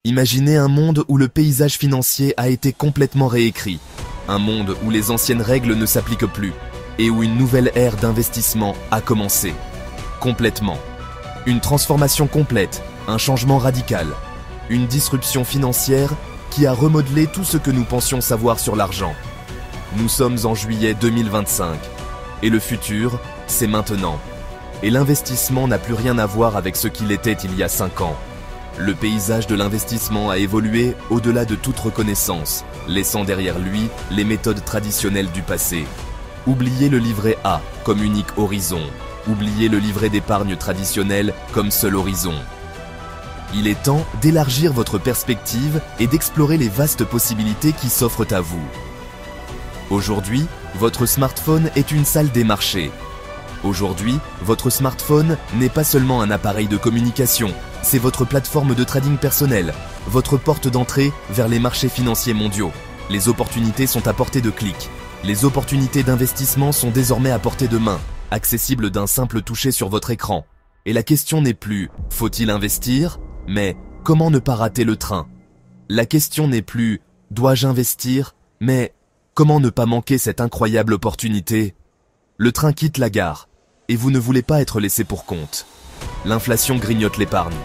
Imaginez un monde où le paysage financier a été complètement réécrit. Un monde où les anciennes règles ne s'appliquent plus et où une nouvelle ère d'investissement a commencé. Complètement. Une transformation complète, un changement radical. Une disruption financière qui a remodelé tout ce que nous pensions savoir sur l'argent. Nous sommes en juillet 2025 et le futur, c'est maintenant. Et l'investissement n'a plus rien à voir avec ce qu'il était il y a 5 ans. Le paysage de l'investissement a évolué au-delà de toute reconnaissance, laissant derrière lui les méthodes traditionnelles du passé. Oubliez le livret A comme unique horizon. Oubliez le livret d'épargne traditionnel comme seul horizon. Il est temps d'élargir votre perspective et d'explorer les vastes possibilités qui s'offrent à vous. Aujourd'hui, votre smartphone est une salle des marchés. Aujourd'hui, votre smartphone n'est pas seulement un appareil de communication, c'est votre plateforme de trading personnel, votre porte d'entrée vers les marchés financiers mondiaux. Les opportunités sont à portée de clic. Les opportunités d'investissement sont désormais à portée de main, accessibles d'un simple toucher sur votre écran. Et la question n'est plus « faut-il investir ?», mais « comment ne pas rater le train ?» La question n'est plus « dois-je investir ?», mais « comment ne pas manquer cette incroyable opportunité ?» Le train quitte la gare, et vous ne voulez pas être laissé pour compte. L'inflation grignote l'épargne.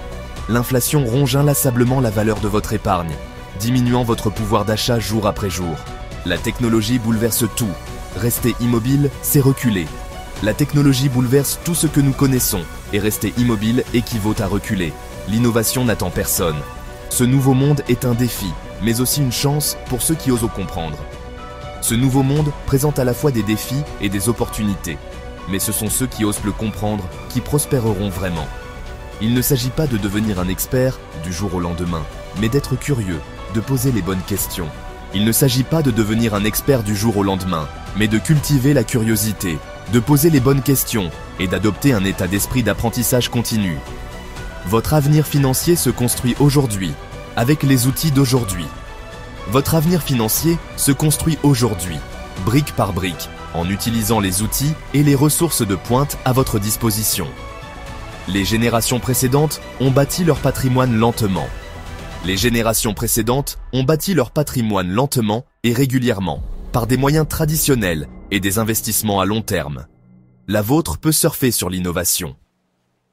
L'inflation ronge inlassablement la valeur de votre épargne, diminuant votre pouvoir d'achat jour après jour. La technologie bouleverse tout. Rester immobile, c'est reculer. La technologie bouleverse tout ce que nous connaissons, et rester immobile équivaut à reculer. L'innovation n'attend personne. Ce nouveau monde est un défi, mais aussi une chance pour ceux qui osent comprendre. Ce nouveau monde présente à la fois des défis et des opportunités. Mais ce sont ceux qui osent le comprendre qui prospéreront vraiment. Il ne s'agit pas de devenir un expert du jour au lendemain, mais d'être curieux, de poser les bonnes questions. Il ne s'agit pas de devenir un expert du jour au lendemain, mais de cultiver la curiosité, de poser les bonnes questions et d'adopter un état d'esprit d'apprentissage continu. Votre avenir financier se construit aujourd'hui, avec les outils d'aujourd'hui. Votre avenir financier se construit aujourd'hui, brique par brique, en utilisant les outils et les ressources de pointe à votre disposition. Les générations précédentes ont bâti leur patrimoine lentement. Les générations précédentes ont bâti leur patrimoine lentement et régulièrement, par des moyens traditionnels et des investissements à long terme. La vôtre peut surfer sur l'innovation.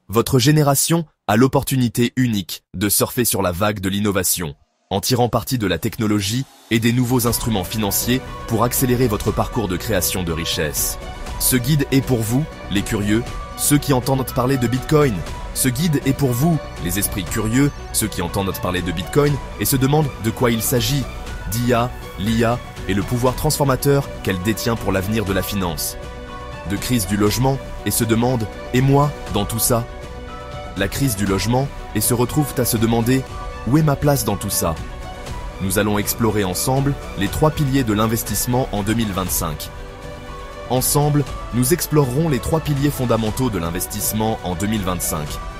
Votre génération a l'opportunité unique de surfer sur la vague de l'innovation, en tirant parti de la technologie et des nouveaux instruments financiers pour accélérer votre parcours de création de richesse. Ce guide est pour vous, les curieux, ceux qui entendent parler de Bitcoin. Ce guide est pour vous, les esprits curieux, ceux qui entendent parler de Bitcoin et se demandent de quoi il s'agit, d'IA, l'IA et le pouvoir transformateur qu'elle détient pour l'avenir de la finance. De crise du logement et se demandent « et moi dans tout ça ?» La crise du logement et se retrouvent à se demander « où est ma place dans tout ça ?» Nous allons explorer ensemble les 3 piliers de l'investissement en 2025. Ensemble, nous explorerons les 3 piliers fondamentaux de l'investissement en 2025,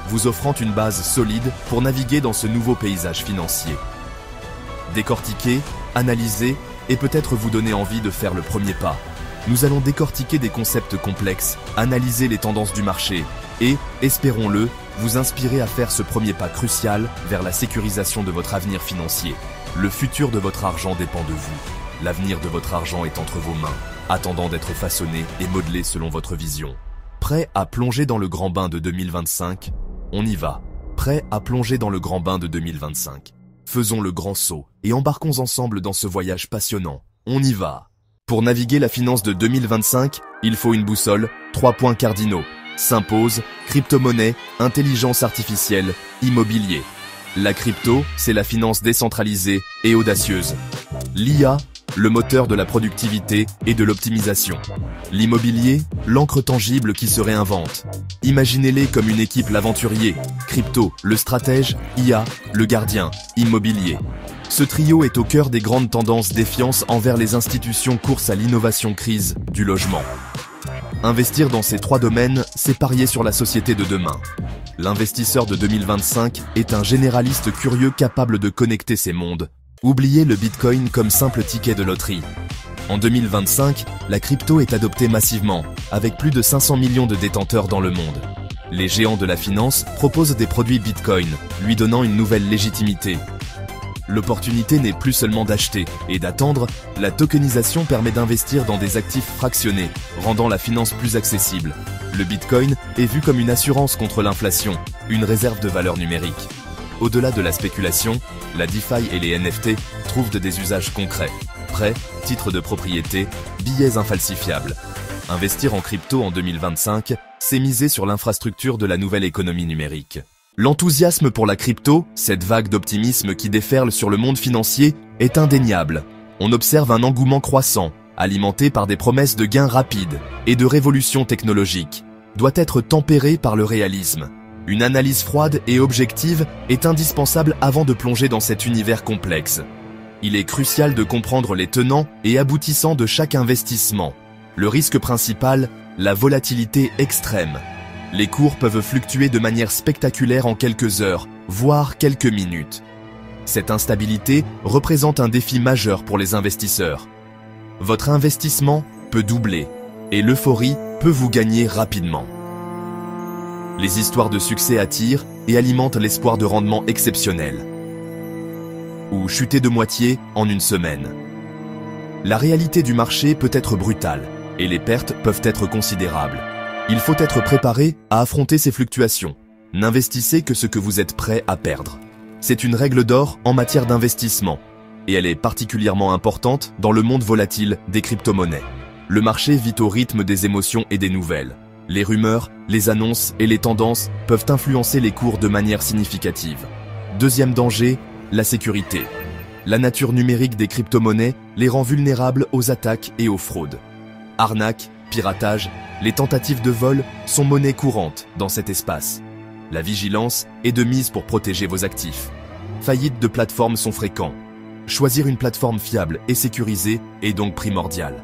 vous offrant une base solide pour naviguer dans ce nouveau paysage financier. Décortiquer, analyser et peut-être vous donner envie de faire le premier pas. Nous allons décortiquer des concepts complexes, analyser les tendances du marché et, espérons-le, vous inspirer à faire ce premier pas crucial vers la sécurisation de votre avenir financier. Le futur de votre argent dépend de vous. L'avenir de votre argent est entre vos mains, attendant d'être façonné et modelé selon votre vision. Prêt à plonger dans le grand bain de 2025 ? On y va. Prêt à plonger dans le grand bain de 2025. Faisons le grand saut et embarquons ensemble dans ce voyage passionnant. On y va. Pour naviguer la finance de 2025, il faut une boussole, 3 points cardinaux. S'impose, crypto-monnaie, intelligence artificielle, immobilier. La crypto, c'est la finance décentralisée et audacieuse. L'IA, le moteur de la productivité et de l'optimisation. L'immobilier, l'encre tangible qui se réinvente. Imaginez-les comme une équipe l'aventurier, crypto, le stratège, IA, le gardien, immobilier. Ce trio est au cœur des grandes tendances défiance envers les institutions courses à l'innovation crise du logement. Investir dans ces 3 domaines, c'est parier sur la société de demain. L'investisseur de 2025 est un généraliste curieux capable de connecter ces mondes. Oubliez le Bitcoin comme simple ticket de loterie. En 2025, la crypto est adoptée massivement, avec plus de 500 millions de détenteurs dans le monde. Les géants de la finance proposent des produits Bitcoin, lui donnant une nouvelle légitimité. L'opportunité n'est plus seulement d'acheter et d'attendre, la tokenisation permet d'investir dans des actifs fractionnés, rendant la finance plus accessible. Le Bitcoin est vu comme une assurance contre l'inflation, une réserve de valeur numérique. Au-delà de la spéculation, la DeFi et les NFT trouvent des usages concrets. Prêts, titres de propriété, billets infalsifiables. Investir en crypto en 2025, c'est miser sur l'infrastructure de la nouvelle économie numérique. L'enthousiasme pour la crypto, cette vague d'optimisme qui déferle sur le monde financier, est indéniable. On observe un engouement croissant, alimenté par des promesses de gains rapides et de révolutions technologiques, doit être tempéré par le réalisme. Une analyse froide et objective est indispensable avant de plonger dans cet univers complexe. Il est crucial de comprendre les tenants et aboutissants de chaque investissement. Le risque principal, la volatilité extrême. Les cours peuvent fluctuer de manière spectaculaire en quelques heures, voire quelques minutes. Cette instabilité représente un défi majeur pour les investisseurs. Votre investissement peut doubler et l'euphorie peut vous gagner rapidement. Les histoires de succès attirent et alimentent l'espoir de rendement exceptionnel. Ou chuter de moitié en une semaine. La réalité du marché peut être brutale et les pertes peuvent être considérables. Il faut être préparé à affronter ces fluctuations. N'investissez que ce que vous êtes prêt à perdre. C'est une règle d'or en matière d'investissement, et elle est particulièrement importante dans le monde volatile des crypto-monnaies. Le marché vit au rythme des émotions et des nouvelles. Les rumeurs, les annonces et les tendances peuvent influencer les cours de manière significative. Deuxième danger, la sécurité. La nature numérique des crypto-monnaies les rend vulnérables aux attaques et aux fraudes. Arnaques, piratage, les tentatives de vol sont monnaie courante dans cet espace. La vigilance est de mise pour protéger vos actifs. Faillites de plateformes sont fréquents. Choisir une plateforme fiable et sécurisée est donc primordial.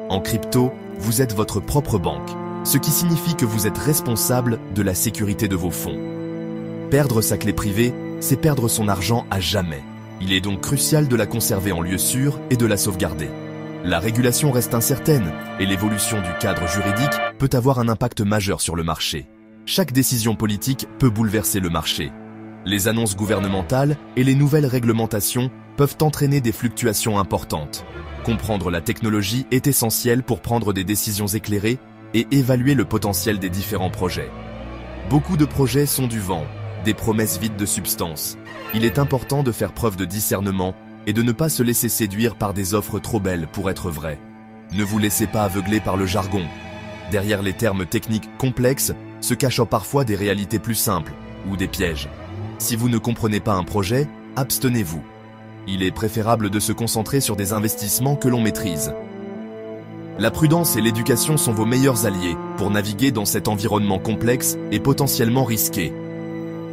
En crypto, vous êtes votre propre banque, ce qui signifie que vous êtes responsable de la sécurité de vos fonds. Perdre sa clé privée, c'est perdre son argent à jamais. Il est donc crucial de la conserver en lieu sûr et de la sauvegarder. La régulation reste incertaine et l'évolution du cadre juridique peut avoir un impact majeur sur le marché. Chaque décision politique peut bouleverser le marché. Les annonces gouvernementales et les nouvelles réglementations peuvent entraîner des fluctuations importantes. Comprendre la technologie est essentiel pour prendre des décisions éclairées et évaluer le potentiel des différents projets. Beaucoup de projets sont du vent, des promesses vides de substance. Il est important de faire preuve de discernement et de ne pas se laisser séduire par des offres trop belles pour être vraies. Ne vous laissez pas aveugler par le jargon. Derrière les termes techniques complexes se cachent parfois des réalités plus simples ou des pièges. Si vous ne comprenez pas un projet, abstenez-vous. Il est préférable de se concentrer sur des investissements que l'on maîtrise. La prudence et l'éducation sont vos meilleurs alliés pour naviguer dans cet environnement complexe et potentiellement risqué.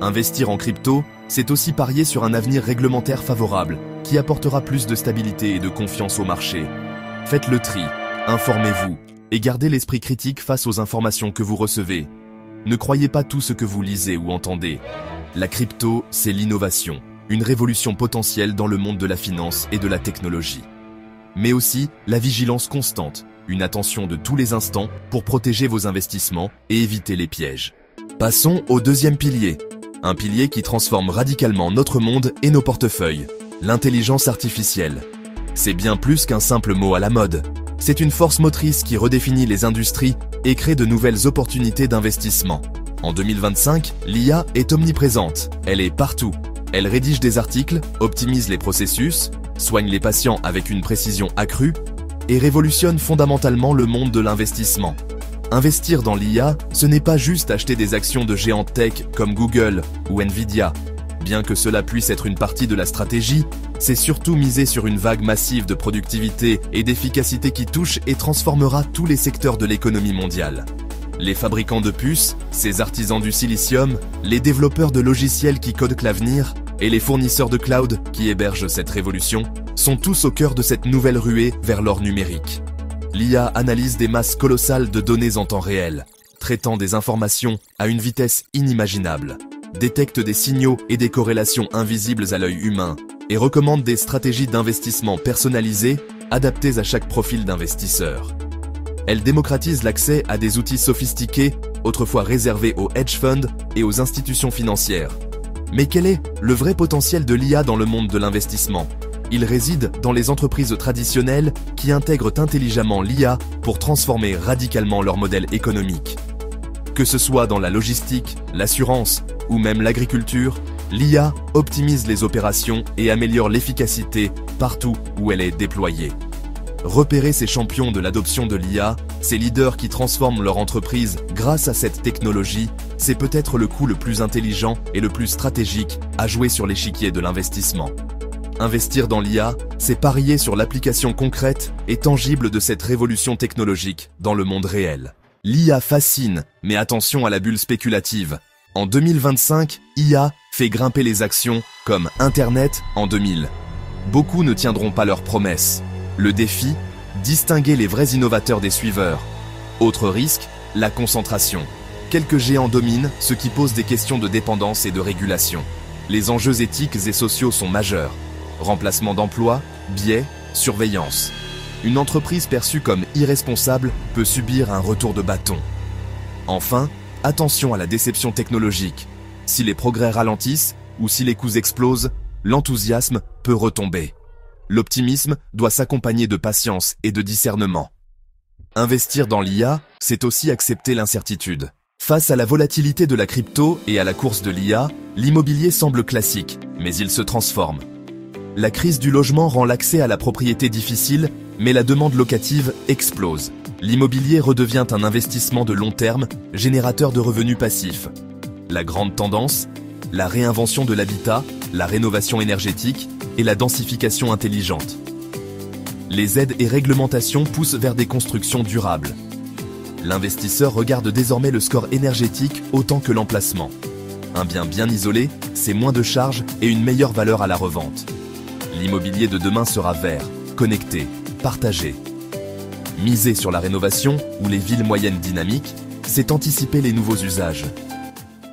Investir en crypto, c'est aussi parier sur un avenir réglementaire favorable qui apportera plus de stabilité et de confiance au marché. Faites le tri, informez-vous et gardez l'esprit critique face aux informations que vous recevez. Ne croyez pas tout ce que vous lisez ou entendez. La crypto, c'est l'innovation, une révolution potentielle dans le monde de la finance et de la technologie. Mais aussi la vigilance constante, une attention de tous les instants pour protéger vos investissements et éviter les pièges. Passons au deuxième pilier. Un pilier qui transforme radicalement notre monde et nos portefeuilles. L'intelligence artificielle. C'est bien plus qu'un simple mot à la mode. C'est une force motrice qui redéfinit les industries et crée de nouvelles opportunités d'investissement. En 2025, l'IA est omniprésente. Elle est partout. Elle rédige des articles, optimise les processus, soigne les patients avec une précision accrue et révolutionne fondamentalement le monde de l'investissement. Investir dans l'IA, ce n'est pas juste acheter des actions de géants tech comme Google ou Nvidia. Bien que cela puisse être une partie de la stratégie, c'est surtout miser sur une vague massive de productivité et d'efficacité qui touche et transformera tous les secteurs de l'économie mondiale. Les fabricants de puces, ces artisans du silicium, les développeurs de logiciels qui codent l'avenir et les fournisseurs de cloud qui hébergent cette révolution sont tous au cœur de cette nouvelle ruée vers l'or numérique. L'IA analyse des masses colossales de données en temps réel, traitant des informations à une vitesse inimaginable, détecte des signaux et des corrélations invisibles à l'œil humain et recommande des stratégies d'investissement personnalisées adaptées à chaque profil d'investisseur. Elle démocratise l'accès à des outils sophistiqués, autrefois réservés aux hedge funds et aux institutions financières. Mais quel est le vrai potentiel de l'IA dans le monde de l'investissement? Il réside dans les entreprises traditionnelles qui intègrent intelligemment l'IA pour transformer radicalement leur modèle économique. Que ce soit dans la logistique, l'assurance ou même l'agriculture, l'IA optimise les opérations et améliore l'efficacité partout où elle est déployée. Repérer ces champions de l'adoption de l'IA, ces leaders qui transforment leur entreprise grâce à cette technologie, c'est peut-être le coup le plus intelligent et le plus stratégique à jouer sur l'échiquier de l'investissement. Investir dans l'IA, c'est parier sur l'application concrète et tangible de cette révolution technologique dans le monde réel. L'IA fascine, mais attention à la bulle spéculative. En 2025, IA fait grimper les actions comme Internet en 2000. Beaucoup ne tiendront pas leurs promesses. Le défi, distinguer les vrais innovateurs des suiveurs. Autre risque, la concentration. Quelques géants dominent, ce qui pose des questions de dépendance et de régulation. Les enjeux éthiques et sociaux sont majeurs. Remplacement d'emplois, biais, surveillance. Une entreprise perçue comme irresponsable peut subir un retour de bâton. Enfin, attention à la déception technologique. Si les progrès ralentissent ou si les coûts explosent, l'enthousiasme peut retomber. L'optimisme doit s'accompagner de patience et de discernement. Investir dans l'IA, c'est aussi accepter l'incertitude. Face à la volatilité de la crypto et à la course de l'IA, l'immobilier semble classique, mais il se transforme. La crise du logement rend l'accès à la propriété difficile, mais la demande locative explose. L'immobilier redevient un investissement de long terme, générateur de revenus passifs. La grande tendance, la réinvention de l'habitat, la rénovation énergétique et la densification intelligente. Les aides et réglementations poussent vers des constructions durables. L'investisseur regarde désormais le score énergétique autant que l'emplacement. Un bien bien isolé, c'est moins de charges et une meilleure valeur à la revente. L'immobilier de demain sera vert, connecté, partagé. Miser sur la rénovation ou les villes moyennes dynamiques, c'est anticiper les nouveaux usages.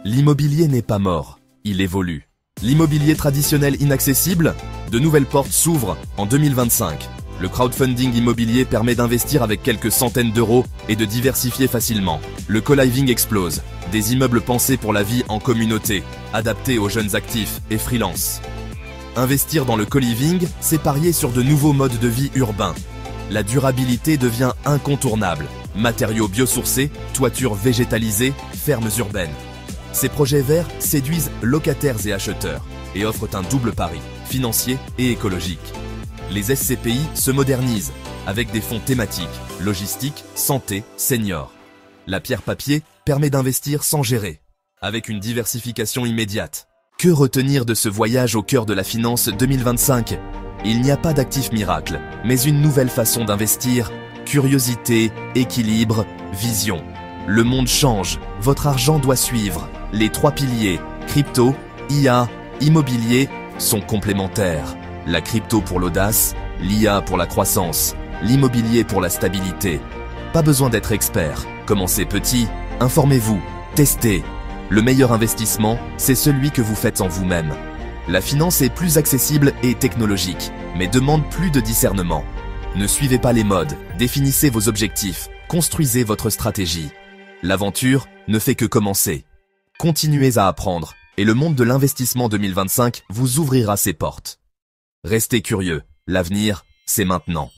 L'immobilier n'est pas mort, il évolue. L'immobilier traditionnel inaccessible, de nouvelles portes s'ouvrent en 2025. Le crowdfunding immobilier permet d'investir avec quelques centaines d'euros et de diversifier facilement. Le co-living explose, des immeubles pensés pour la vie en communauté, adaptés aux jeunes actifs et freelance. Investir dans le co-living, c'est parier sur de nouveaux modes de vie urbains. La durabilité devient incontournable. Matériaux biosourcés, toitures végétalisées, fermes urbaines. Ces projets verts séduisent locataires et acheteurs et offrent un double pari, financier et écologique. Les SCPI se modernisent avec des fonds thématiques, logistique, santé, senior. La pierre papier permet d'investir sans gérer, avec une diversification immédiate. Que retenir de ce voyage au cœur de la finance 2025 ? Il n'y a pas d'actif miracle, mais une nouvelle façon d'investir, curiosité, équilibre, vision. Le monde change, votre argent doit suivre. Les trois piliers, crypto, IA, immobilier, sont complémentaires. La crypto pour l'audace, l'IA pour la croissance, l'immobilier pour la stabilité. Pas besoin d'être expert. Commencez petit, informez-vous, testez. Le meilleur investissement, c'est celui que vous faites en vous-même. La finance est plus accessible et technologique, mais demande plus de discernement. Ne suivez pas les modes, définissez vos objectifs, construisez votre stratégie. L'aventure ne fait que commencer. Continuez à apprendre, et le monde de l'investissement 2025 vous ouvrira ses portes. Restez curieux, l'avenir, c'est maintenant.